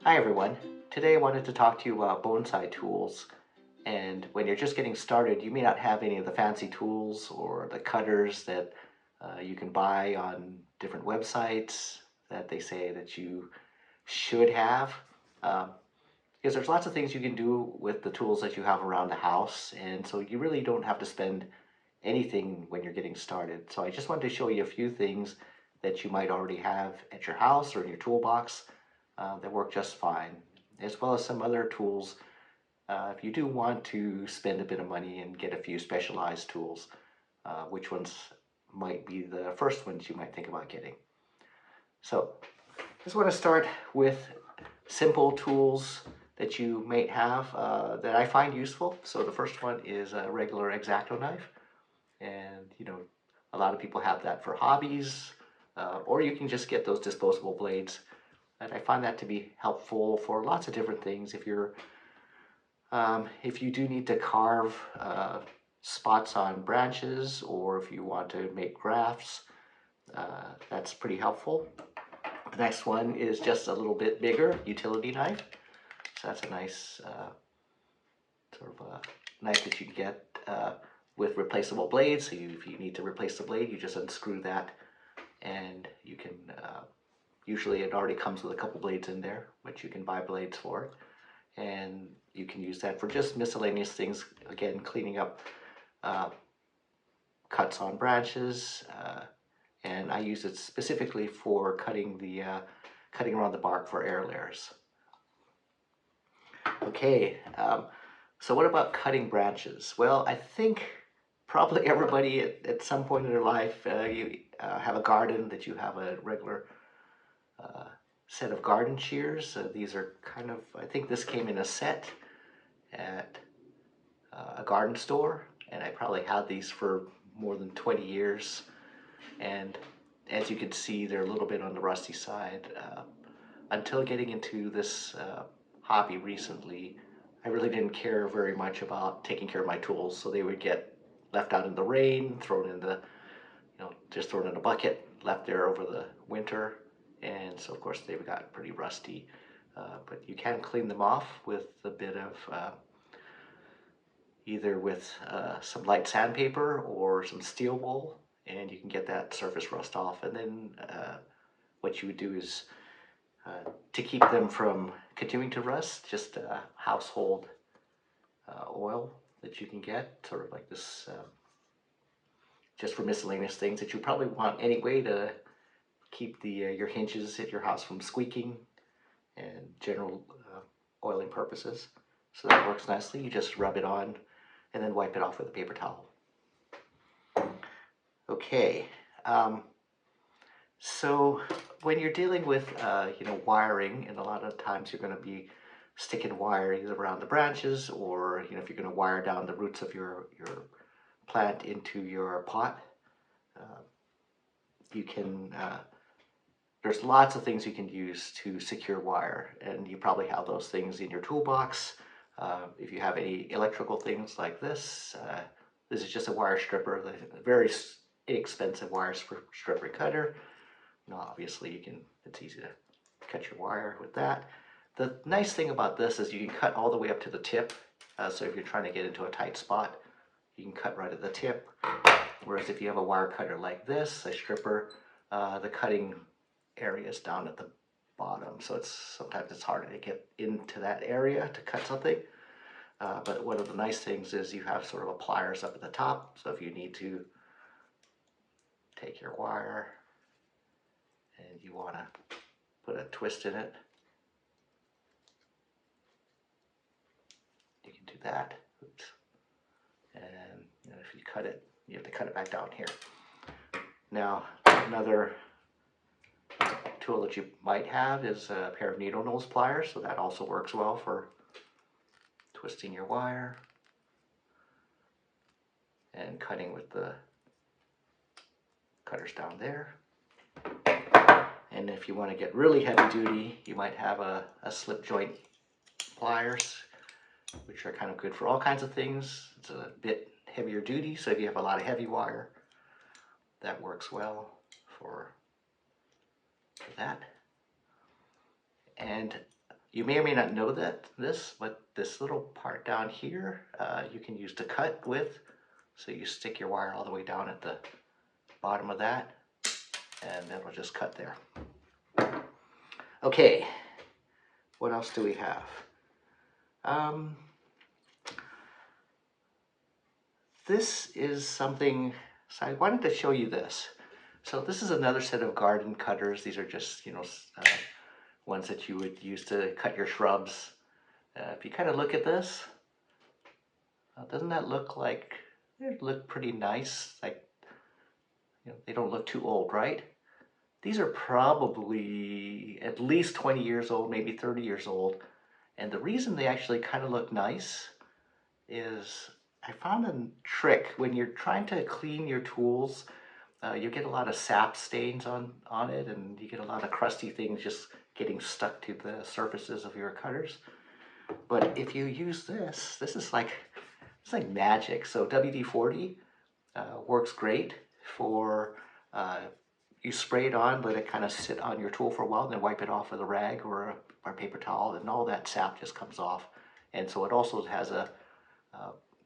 Hi everyone. Today I wanted to talk to you about bonsai tools. And when you're just getting started, you may not have any of the fancy tools or the cutters that you can buy on different websites that they say that you should have. Um, because there's lots of things you can do with the tools that you have around the house, and so you really don't have to spend anything when you're getting started. So I just wanted to show you a few things that you might already have at your house or in your toolbox that work just fine, as well as some other tools if you do want to spend a bit of money and get a few specialized tools. Which ones might be the first ones you might think about getting. So I just want to start with simple tools that you may have that I find useful. So the first one is a regular X-Acto knife, and a lot of people have that for hobbies, or you can just get those disposable blades. And I find that to be helpful for lots of different things. If you do need to carve spots on branches, or if you want to make grafts, that's pretty helpful. The next one is just a little bit bigger, utility knife. So that's a nice sort of a knife that you can get with replaceable blades. So if you need to replace the blade, you just unscrew that, and you can. Usually, it already comes with a couple blades in there, but you can buy blades for it, and you can use that for just miscellaneous things. Again, cleaning up cuts on branches, and I use it specifically for cutting around the bark for air layers. Okay, so what about cutting branches? Well, I think probably everybody at some point in their life, you have a garden, that you have a regular set of garden shears. These are kind of, I think this came in a set at a garden store, and I probably had these for more than 20 years. And as you can see, they're a little bit on the rusty side. Until getting into this hobby recently, I really didn't care very much about taking care of my tools, so they would get left out in the rain, thrown in the, just thrown in a bucket, left there over the winter, and so of course they've got pretty rusty. But you can clean them off with a bit of either with some light sandpaper or some steel wool, and you can get that surface rust off. And then what you would do is to keep them from continuing to rust, just household oil that you can get, sort of like this, just for miscellaneous things that you probably want anyway to keep your hinges at your house from squeaking, and general oiling purposes. So that works nicely. You just rub it on and then wipe it off with a paper towel. Okay, so when you're dealing with wiring, and a lot of times you're going to be sticking wire either around the branches, or if you're going to wire down the roots of your plant into your pot, you can. There's lots of things you can use to secure wire, and you probably have those things in your toolbox. If you have any electrical things like this, this is just a wire stripper, the very inexpensive wire stripper cutter. Now, obviously, it's easy to cut your wire with that. The nice thing about this is you can cut all the way up to the tip. So if you're trying to get into a tight spot, you can cut right at the tip. Whereas if you have a wire cutter like this, a stripper, the cutting area is down at the bottom, so sometimes it's harder to get into that area to cut something. But one of the nice things is you have sort of a pliers up at the top, so if you need to take your wire and you want to put a twist in it, you can do that. Oops. And if you cut it, you have to cut it back down here. Now, another tool that you might have is a pair of needle nose pliers, so that also works well for twisting your wire and cutting with the cutters down there. And if you want to get really heavy duty, you might have a slip joint pliers, which are kind of good for all kinds of things. It's a bit heavier duty, so if you have a lot of heavy wire, that works well for that. And You may or may not know this, but this little part down here, you can use to cut with. So you stick your wire all the way down at the bottom of that, and it'll just cut there. Okay, what else do we have? This is something, so I wanted to show you this. So this is another set of garden cutters. These are just, ones that you would use to cut your shrubs. If you kind of look at this, doesn't that look like, they look pretty nice? Like, they don't look too old, right? These are probably at least 20 years old, maybe 30 years old. And the reason they actually kind of look nice is I found a trick. When you're trying to clean your tools, you get a lot of sap stains on it, and you get a lot of crusty things just getting stuck to the surfaces of your cutters. But if you use this, it's like magic. So WD-40 works great for, you spray it on, let it kind of sit on your tool for a while, and then wipe it off with a rag or a paper towel, and all that sap just comes off. And so it also has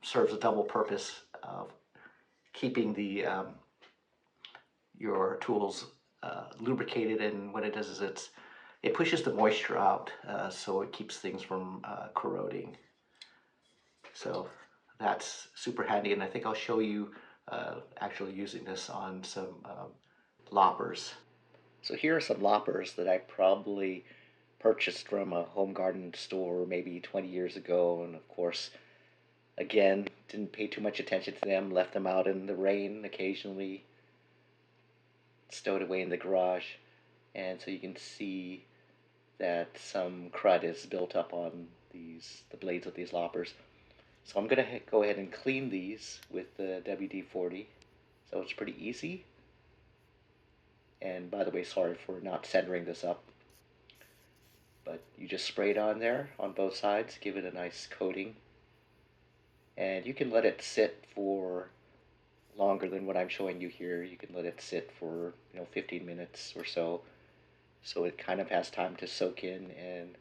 serves a double purpose of keeping the your tools lubricated, and what it does is it pushes the moisture out, so it keeps things from corroding. So that's super handy, and I think I'll show you actually using this on some loppers. So here are some loppers that I probably purchased from a home garden store maybe 20 years ago, and of course, again, didn't pay too much attention to them, left them out in the rain occasionally, stowed away in the garage, and so you can see that some crud is built up on the blades of these loppers. So I'm going to go ahead and clean these with the WD-40. So it's pretty easy. And by the way, sorry for not centering this up. But you just spray it on there on both sides, give it a nice coating. And you can let it sit for longer than what I'm showing you here. You can let it sit for 15 minutes or so. So it kind of has time to soak in and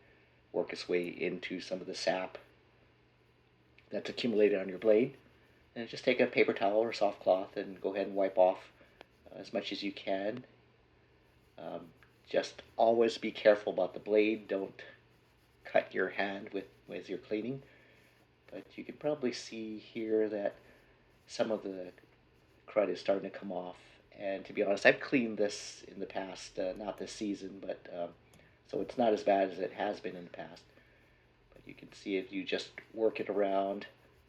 work its way into some of the sap that's accumulated on your blade. And just take a paper towel or soft cloth and go ahead and wipe off as much as you can. Just always be careful about the blade. Don't cut your hand with your cleaning. But you can probably see here that some of the crud is starting to come off. And to be honest, I've cleaned this in the past, not this season, but so it's not as bad as it has been in the past. But you can see if you just work it around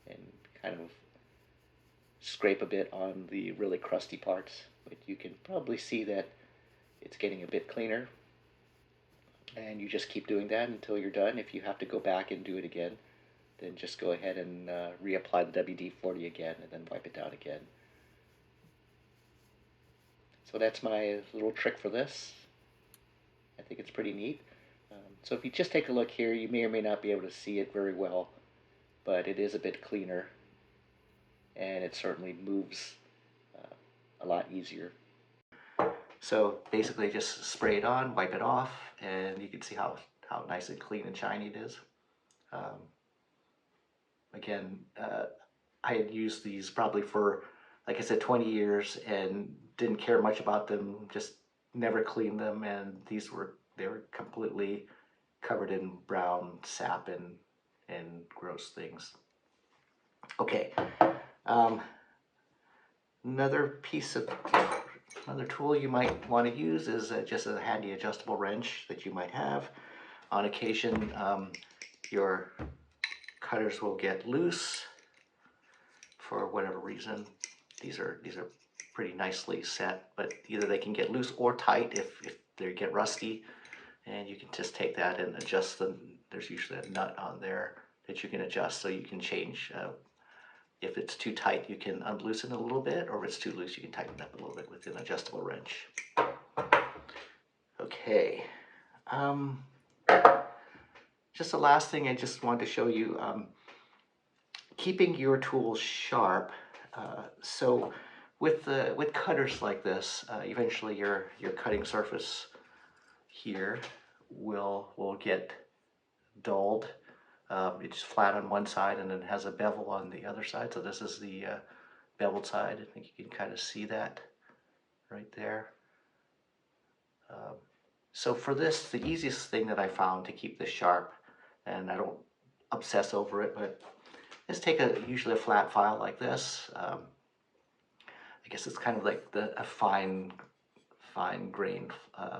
and kind of scrape a bit on the really crusty parts, but you can probably see that it's getting a bit cleaner. And you just keep doing that until you're done. If you have to go back and do it again, then just go ahead and reapply the WD-40 again and then wipe it down again. So that's my little trick for this. I think it's pretty neat. So if you just take a look here, you may or may not be able to see it very well, but it is a bit cleaner, and it certainly moves a lot easier. So basically just spray it on, wipe it off, and you can see how nice and clean and shiny it is. Again, I had used these probably for, like I said, 20 years and didn't care much about them, just never cleaned them, and they were completely covered in brown sap and gross things. Okay, another tool you might want to use is just a handy adjustable wrench that you might have. On occasion, your cutters will get loose for whatever reason. These are pretty nicely set, but either they can get loose or tight if they get rusty, and you can just take that and adjust them. There's usually a nut on there that you can adjust, so you can change. If it's too tight, you can unloosen it a little bit, or if it's too loose, you can tighten it up a little bit with an adjustable wrench. Okay. Just the last thing I just wanted to show you, keeping your tools sharp. So with cutters like this, eventually your cutting surface here will get dulled. It's flat on one side and it has a bevel on the other side. So this is the beveled side. I think you can kind of see that right there. So for this, the easiest thing that I found to keep this sharp, and I don't obsess over it, but is take usually a flat file like this. I guess it's kind of like a fine grained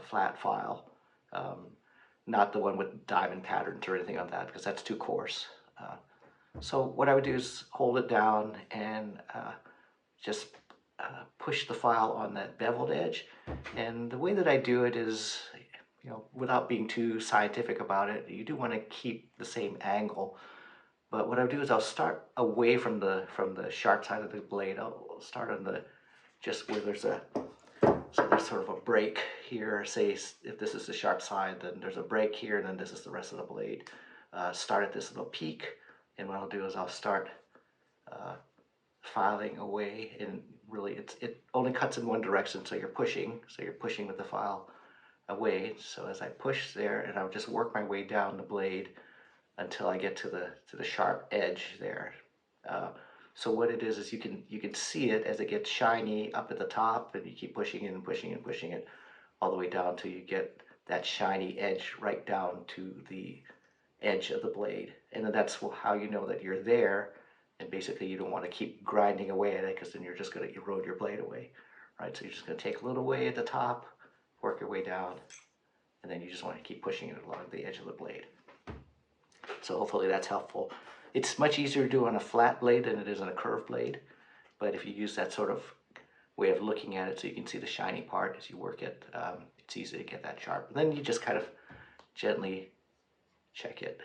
flat file. Not the one with diamond patterns or anything on that, because that's too coarse. So what I would do is hold it down and just push the file on that beveled edge. And the way that I do it is, without being too scientific about it, you do want to keep the same angle. But what I'll do is I'll start away from the sharp side of the blade. I'll start on the just where there's sort of a break here. Say if this is the sharp side, then there's a break here, and then this is the rest of the blade. Start at this little peak, and what I'll do is I'll start filing away, and really it only cuts in one direction, so you're pushing with the file away. So as I push there, and I'll just work my way down the blade until I get to the sharp edge there. So what it is you can see it as it gets shiny up at the top, and you keep pushing it and pushing and pushing it all the way down till you get that shiny edge right down to the edge of the blade. And then that's how you know that you're there. And basically you don't want to keep grinding away at it, because then you're just going to erode your blade away, right? So you're just going to take a little way at the top, work your way down, and then you just want to keep pushing it along the edge of the blade. So hopefully that's helpful. It's much easier to do on a flat blade than it is on a curved blade, but if you use that sort of way of looking at it so you can see the shiny part as you work it, it's easy to get that sharp. And then you just kind of gently check it,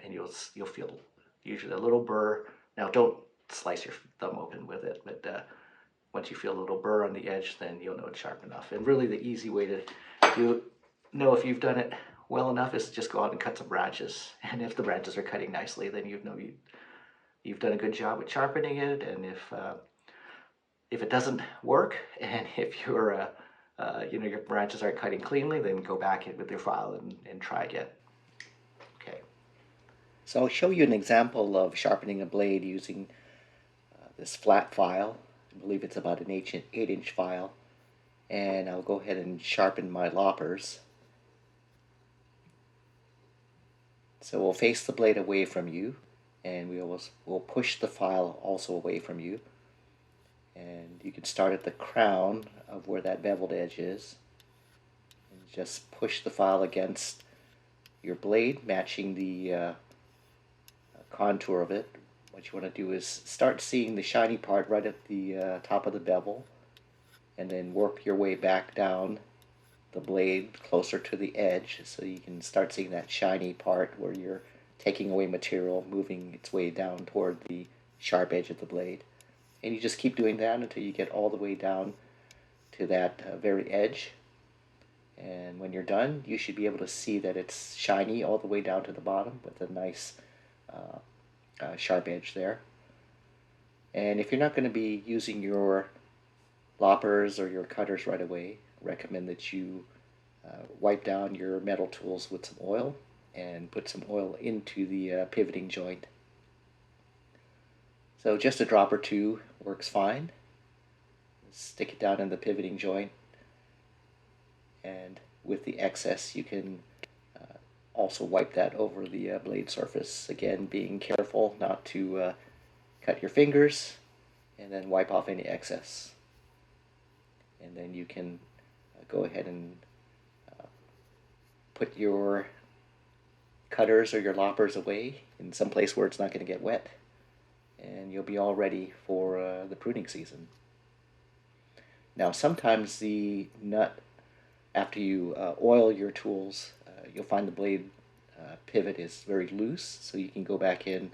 and you'll feel usually a little burr. Now don't slice your thumb open with it, but once you feel a little burr on the edge, then you'll know it's sharp enough. And really the easy way to know if you've done it well enough is to just go out and cut some branches. And if the branches are cutting nicely, then you know you've done a good job with sharpening it. And if it doesn't work, and if your branches aren't cutting cleanly, then go back in with your file and try again. Okay. So I'll show you an example of sharpening a blade using this flat file. I believe it's about an 8-inch file. And I'll go ahead and sharpen my loppers. So we'll face the blade away from you, and we'll push the file also away from you. And you can start at the crown of where that beveled edge is, and just push the file against your blade, matching the contour of it. What you want to do is start seeing the shiny part right at the top of the bevel, and then work your way back down the blade closer to the edge, so you can start seeing that shiny part where you're taking away material, moving its way down toward the sharp edge of the blade. And you just keep doing that until you get all the way down to that very edge. And when you're done, you should be able to see that it's shiny all the way down to the bottom with a nice sharp edge there. And if you're not going to be using your loppers or your cutters right away, recommend that you wipe down your metal tools with some oil and put some oil into the pivoting joint. So just a drop or two works fine. Stick it down in the pivoting joint, and with the excess you can also wipe that over the blade surface, again being careful not to cut your fingers, and then wipe off any excess. And then you can go ahead and put your cutters or your loppers away in some place where it's not going to get wet, and you'll be all ready for the pruning season. Now sometimes the nut, after you oil your tools, you'll find the blade pivot is very loose, so you can go back in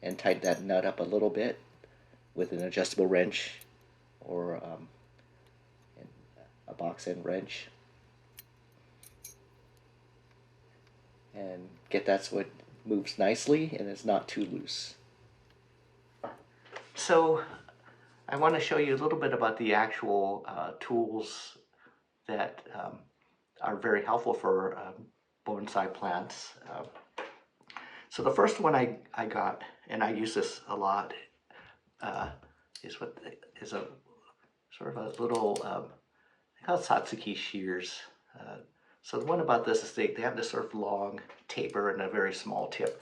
and tighten that nut up a little bit with an adjustable wrench or a box end wrench, and get that so it moves nicely and it's not too loose. So I want to show you a little bit about the actual tools that are very helpful for bonsai plants. So the first one I got, and I use this a lot, uh, is a sort of a little, I call it Satsuki shears. Uh, so the one about this is they have this sort of long taper and a very small tip.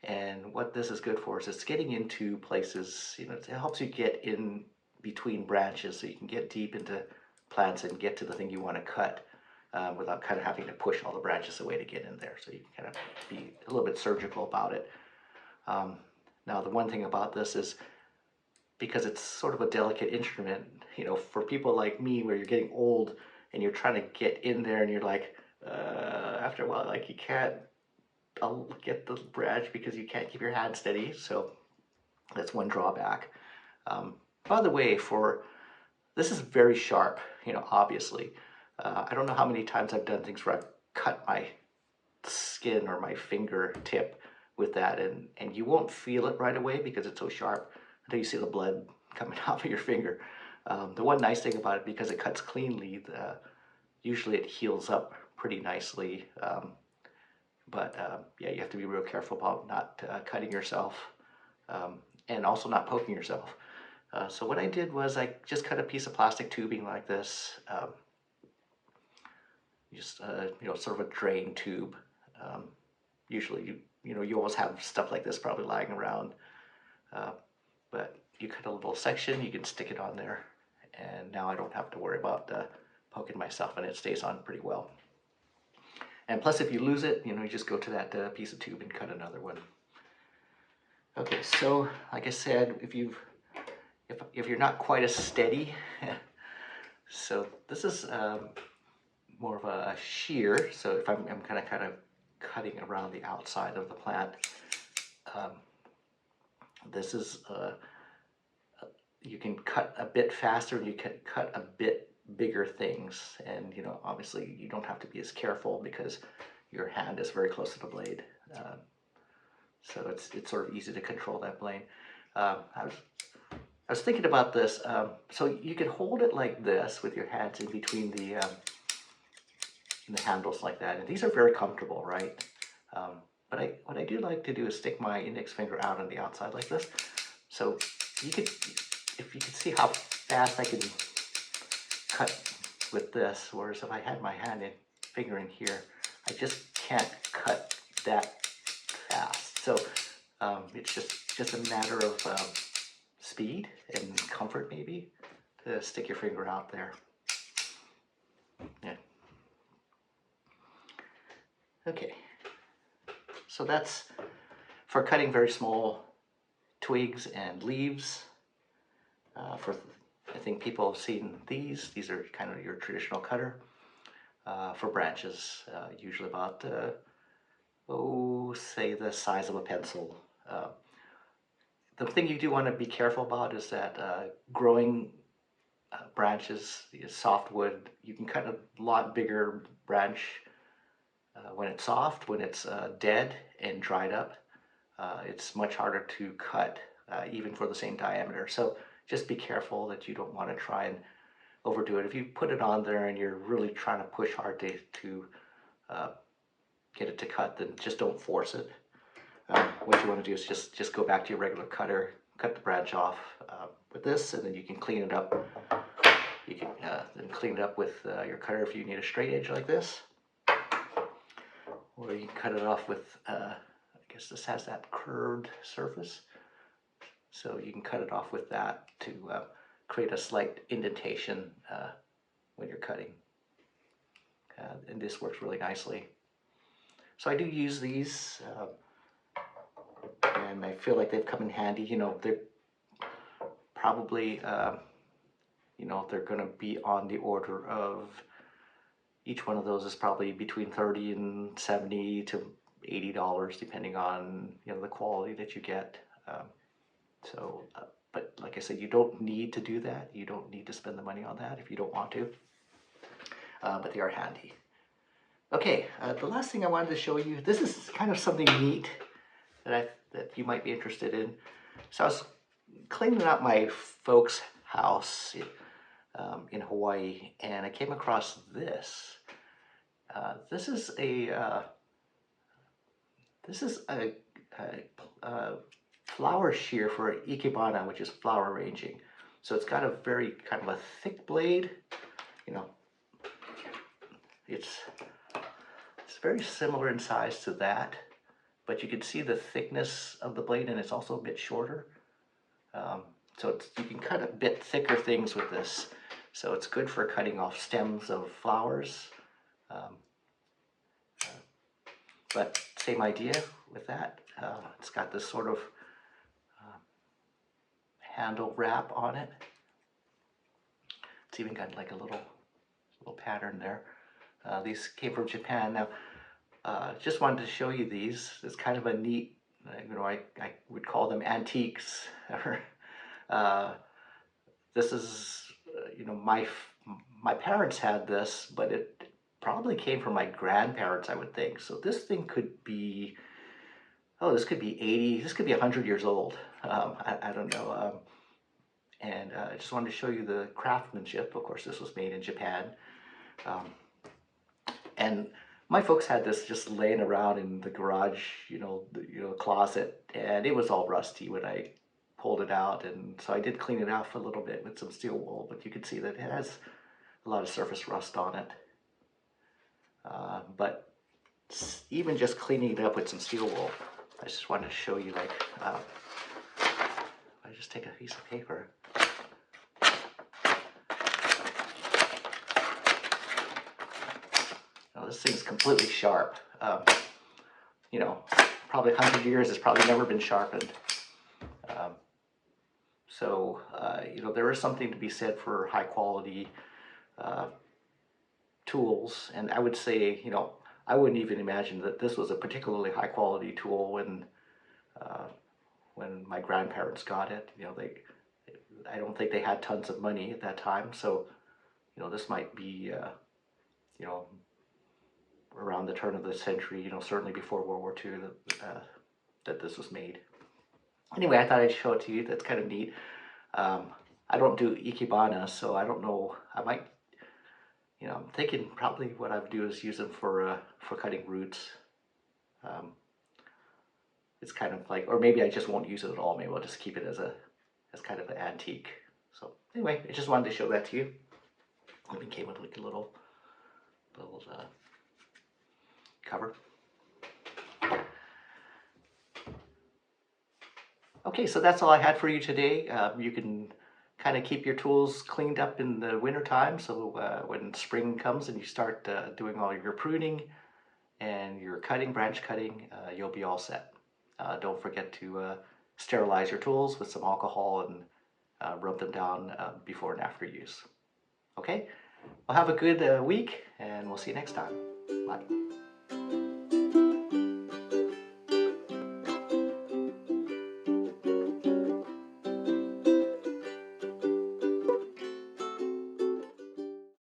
And what this is good for is it's getting into places, it helps you get in between branches so you can get deep into plants and get to the thing you want to cut without kind of having to push all the branches away to get in there. So you can kind of be a little bit surgical about it. Now the one thing about this is because it's sort of a delicate instrument, for people like me where you're getting old and you're trying to get in there and you're like, after a while, like you can't get the branch because you can't keep your hand steady. So that's one drawback. By the way, this is very sharp, obviously. I don't know how many times I've done things where I've cut my skin or my fingertip with that, and you won't feel it right away because it's so sharp until you see the blood coming off of your finger. The one nice thing about it, because it cuts cleanly, usually it heals up pretty nicely. But yeah, you have to be real careful about not cutting yourself and also not poking yourself. So what I did was I just cut a piece of plastic tubing like this, sort of a drain tube. Usually, you always have stuff like this probably lying around, but you cut a little section, you can stick it on there, and now I don't have to worry about poking myself, and it stays on pretty well. And plus, if you lose it, you just go to that piece of tube and cut another one. Okay, so like I said, if you're not quite as steady, so this is more of a shear. So if I'm kind of cutting around the outside of the plant, this is you can cut a bit faster and you can cut a bit bigger things, and obviously you don't have to be as careful because your hand is very close to the blade, so it's sort of easy to control that blade. I was thinking about this, so you can hold it like this with your hands in between the handles like that, and these are very comfortable, right? But what I do like to do is stick my index finger out on the outside like this, so if you can see how fast I can cut with this, whereas if I had my finger in here, I just can't cut that fast. So it's just a matter of speed and comfort, maybe, to stick your finger out there. Yeah. Okay. So that's for cutting very small twigs and leaves. I think people have seen these. These are kind of your traditional cutter. For branches, usually about, say the size of a pencil. The thing you do want to be careful about is that growing branches, softwood, you can cut a lot bigger branch when it's soft. When it's dead and dried up, it's much harder to cut, even for the same diameter. So just be careful that you don't want to try and overdo it. If you put it on there and you're really trying to push hard to get it to cut, then just don't force it. What you want to do is just go back to your regular cutter, cut the branch off with this, and then you can clean it up. You can then clean it up with your cutter if you need a straight edge like this, or you can cut it off with, I guess this has that curved surface, so you can cut it off with that to create a slight indentation when you're cutting, and this works really nicely. So I do use these, and I feel like they've come in handy. They're probably, they're going to be on the order of, each one of those is probably between $30 and $70 to $80, depending on the quality that you get. But like I said, you don't need to do that. You don't need to spend the money on that if you don't want to. But they are handy. Okay, the last thing I wanted to show you, this is kind of something neat that you might be interested in. So I was cleaning out my folks' house in Hawaii, and I came across this. This is a flower shear for ikebana, which is flower arranging. So it's got a very kind of a thick blade. You know, it's very similar in size to that, but you can see the thickness of the blade, and it's also a bit shorter. So you can cut a bit thicker things with this. So it's good for cutting off stems of flowers. But same idea with that. It's got this sort of handle wrap on it. It's even got like a little pattern there. These came from Japan. Now, just wanted to show you these. It's kind of a neat, I would call them antiques. This is, my parents had this, but it probably came from my grandparents, I would think. So this thing could be, this could be 80, this could be 100 years old. I don't know. And I just wanted to show you the craftsmanship. Of course, this was made in Japan. And my folks had this just laying around in the garage, closet, and it was all rusty when I pulled it out. And so I did clean it off a little bit with some steel wool, but you can see that it has a lot of surface rust on it. But even just cleaning it up with some steel wool, I just wanted to show you, like, I just take a piece of paper. Now, this thing's completely sharp. Probably 100 years, it's probably never been sharpened. There is something to be said for high quality tools, and I would say, I wouldn't even imagine that this was a particularly high quality tool when my grandparents got it. I don't think they had tons of money at that time, so this might be around the turn of the century, certainly before World War II that this was made. Anyway, I thought I'd show it to you. That's kind of neat. I don't do ikebana, so I don't know. I might, I'm thinking probably what I would do is use them for cutting roots. It's kind of like, or maybe I just won't use it at all. Maybe I'll just keep it as kind of an antique. So anyway, I just wanted to show that to you. It came with like a little cover. Okay, so that's all I had for you today. You can kind of keep your tools cleaned up in the winter time, so when spring comes and you start doing all your pruning and your cutting, branch cutting, you'll be all set. Don't forget to sterilize your tools with some alcohol and rub them down before and after use. Okay, well, have a good week, and we'll see you next time. Bye.